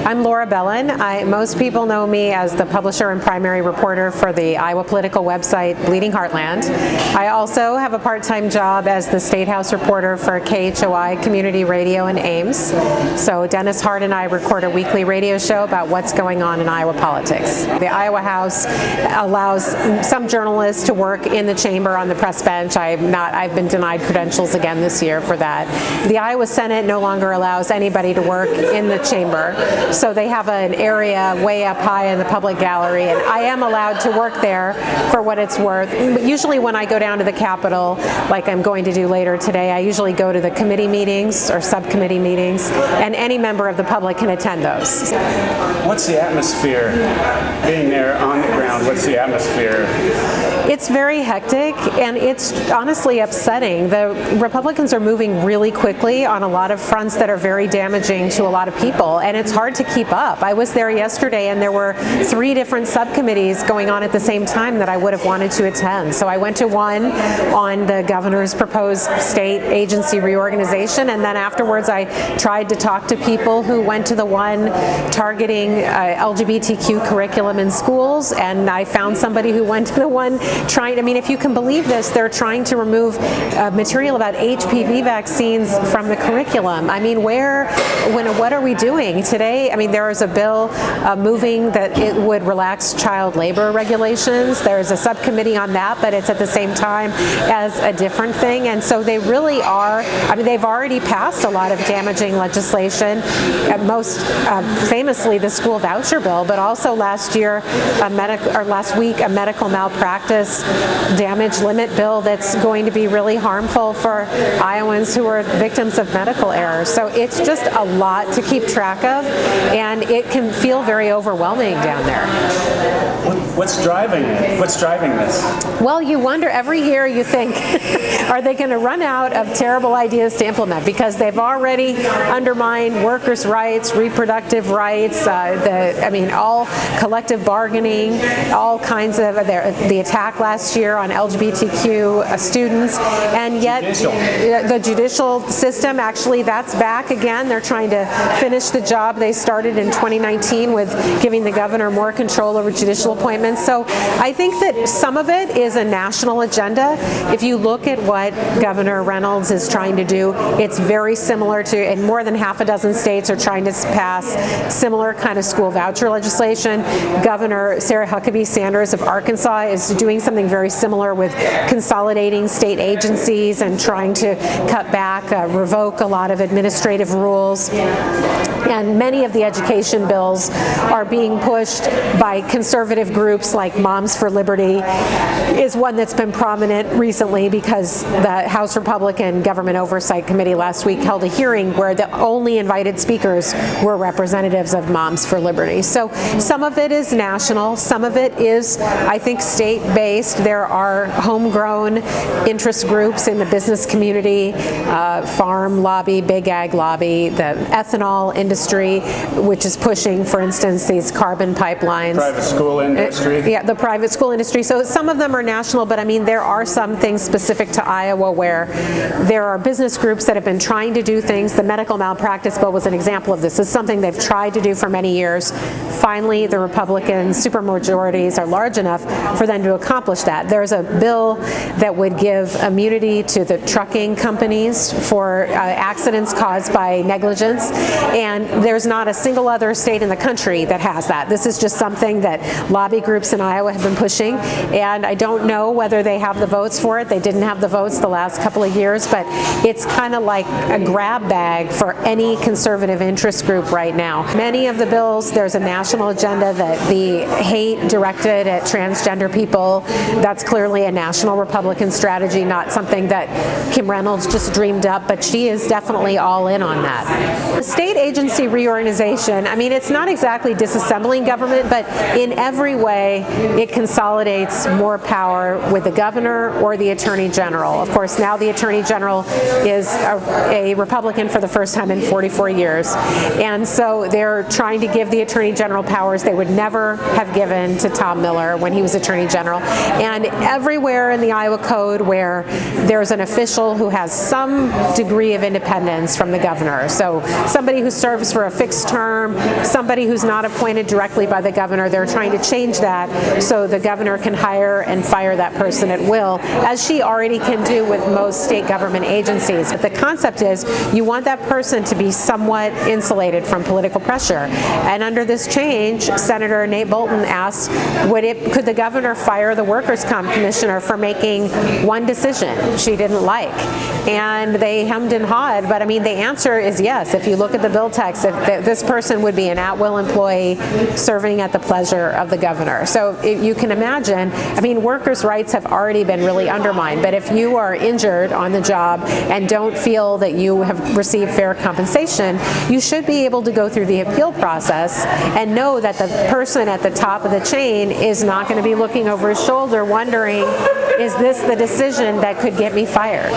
I'm Laura Belin. Most people know me as the publisher and primary reporter for the Iowa political website Bleeding Heartland. I also have a part-time job as the State House reporter for KHOI Community Radio in Ames. So Dennis Hart and I record a weekly radio show about what's going on in Iowa politics. The Iowa House allows some journalists to work in the chamber on the press bench. I've been denied credentials again this year for that. The Iowa Senate no longer allows anybody to work in the chamber, so they have an area way up high in the public gallery, and I am allowed to work there for what it's worth. Usually when I go down to the Capitol, like I'm going to do later today, I usually go to the committee meetings or subcommittee meetings, and any member of the public can attend those. What's the atmosphere being there on the ground? What's the atmosphere? It's very hectic, and it's honestly upsetting. The Republicans are moving really quickly on a lot of fronts that are very damaging to a lot of people, and it's hard to keep up. I was there yesterday, and there were 3 different subcommittees going on at the same time that I would have wanted to attend. So I went to one on the governor's proposed state agency reorganization, and then afterwards I tried to talk to people who went to the one targeting LGBTQ curriculum in schools, and I found somebody who went to the one if you can believe this, they're trying to remove material about HPV vaccines from the curriculum. What are we doing today? There is a bill moving that it would relax child labor regulations. There's a subcommittee on that, but it's at the same time as a different thing. And so they really are, they've already passed a lot of damaging legislation, most famously the school voucher bill, but also last week a medical malpractice damage limit bill that's going to be really harmful for Iowans who are victims of medical errors. So it's just a lot to keep track of, and it can feel very overwhelming down there. What's driving it? What's driving this? Well, you wonder every year, you think, are they going to run out of terrible ideas to implement? Because they've already undermined workers' rights, reproductive rights, all collective bargaining, all kinds of the attack last year on LGBTQ students, and yet the judicial system, actually, that's back again. They're trying to finish the job they started in 2019 with giving the governor more control over judicial appointments. So I think that some of it is a national agenda. If you look at what Governor Reynolds is trying to do, it's very similar to, and more than half a dozen states are trying to pass similar kind of school voucher legislation. Governor Sarah Huckabee Sanders of Arkansas is doing something very similar with consolidating state agencies and trying to cut back, revoke a lot of administrative rules. And many of the education bills are being pushed by conservative groups like Moms for Liberty is one that's been prominent recently because the House Republican Government Oversight Committee last week held a hearing where the only invited speakers were representatives of Moms for Liberty. So some of it is national, some of it is, I think, state-based. There are homegrown interest groups in the business community, farm lobby, big ag lobby, the ethanol industry, which is pushing, for instance, these carbon pipelines. Private school industry. Yeah, the private school industry. So some of them are national, but there are some things specific to Iowa where there are business groups that have been trying to do things. The medical malpractice bill was an example of this. It's something they've tried to do for many years. Finally, the Republican supermajorities are large enough for them to accomplish that. There's a bill that would give immunity to the trucking companies for accidents caused by negligence, and there's not a single other state in the country that has that. This is just something that lobby groups in Iowa have been pushing, and I don't know whether they have the votes for it. They didn't have the votes the last couple of years, but it's kind of like a grab bag for any conservative interest group right now. Many of the bills, there's a national agenda that the hate directed at transgender people, that's clearly a national Republican strategy, not something that Kim Reynolds just dreamed up, but she is definitely all in on that. The state agency reorganization, it's not exactly disassembling government, but in every way it consolidates more power with the governor or the attorney general. Of course, now the attorney general is a Republican for the first time in 44 years, and so they're trying to give the attorney general powers they would never have given to Tom Miller when he was attorney general. And everywhere in the Iowa Code where there's an official who has some degree of independence from the governor, so somebody who serves is for a fixed term, somebody who's not appointed directly by the governor. They're trying to change that so the governor can hire and fire that person at will, as she already can do with most state government agencies. But the concept is you want that person to be somewhat insulated from political pressure. And under this change, Senator Nate Bolton asked, could the governor fire the workers' comp commissioner for making one decision she didn't like? And they hemmed and hawed, but I mean, the answer is yes. If you look at the bill text, this person would be an at-will employee serving at the pleasure of the governor. So you can imagine, I mean, workers' rights have already been really undermined, but if you are injured on the job and don't feel that you have received fair compensation, you should be able to go through the appeal process and know that the person at the top of the chain is not going to be looking over his shoulder wondering, is this the decision that could get me fired?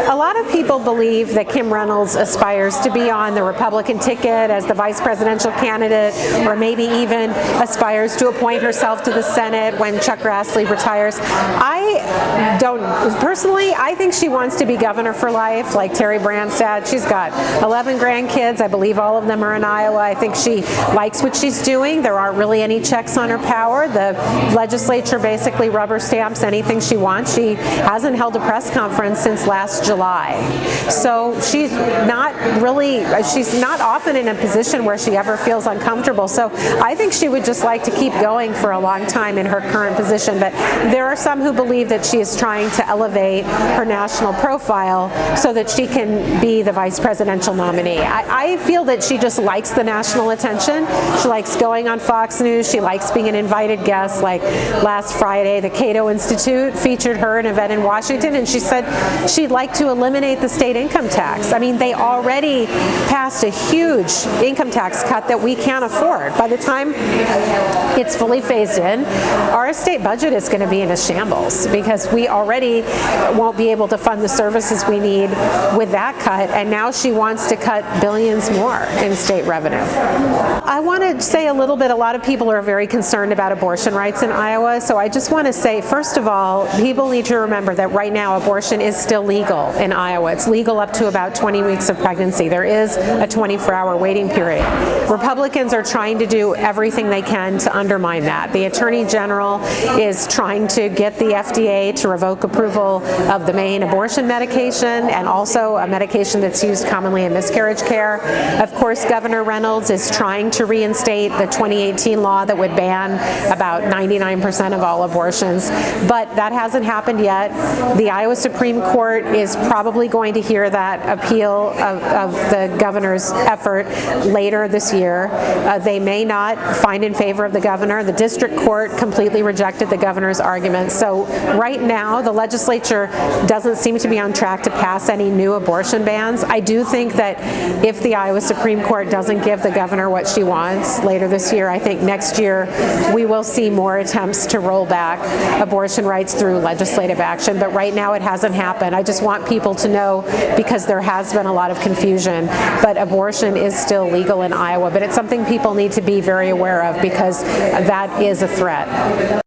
A lot of people believe that Kim Reynolds aspires to be on the Republican ticket as the vice presidential candidate, or maybe even aspires to appoint herself to the Senate when Chuck Grassley retires. I don't, personally, I think she wants to be governor for life, like Terry Branstad. She's got 11 grandkids. I believe all of them are in Iowa. I think she likes what she's doing. There aren't really any checks on her power. The legislature basically rubber stamps anything she wants. She hasn't held a press conference since last July. So she's not often in a position where she ever feels uncomfortable. So I think she would just like to keep going for a long time in her current position. But there are some who believe that she is trying to elevate her national profile so that she can be the vice presidential nominee. I feel that she just likes the national attention. She likes going on Fox News. She likes being an invited guest. Like last Friday, the Cato Institute featured her in an event in Washington, and she said she'd like to eliminate the state income tax. I mean, they already passed a huge income tax cut that we can't afford. By the time it's fully phased in, our state budget is going to be in a shambles because we already won't be able to fund the services we need with that cut, and now she wants to cut billions more in state revenue. I want to say a little bit, a lot of people are very concerned about abortion rights in Iowa, so I just want to say, first of all, people need to remember that right now abortion is still legal in Iowa. It's legal up to about 20 weeks of pregnancy. There is a 24-hour waiting period. Republicans are trying to do everything they can to undermine that. The Attorney General is trying to get the FDA to revoke approval of the main abortion medication and also a medication that's used commonly in miscarriage care. Of course, Governor Reynolds is trying to reinstate the 2018 law that would ban about 99% of all abortions, but that hasn't happened yet. The Iowa Supreme Court is probably going to hear that appeal of the governor's effort later this year. They may not find in favor of the governor. The district court completely rejected the governor's argument. So right now, the legislature doesn't seem to be on track to pass any new abortion bans. I do think that if the Iowa Supreme Court doesn't give the governor what she wants later this year, I think next year we will see more attempts to roll back abortion rights through legislative action. But right now it hasn't happened. I just want people to know, because there has been a lot of confusion, but abortion is still legal in Iowa. But it's something people need to be very aware of because that is a threat.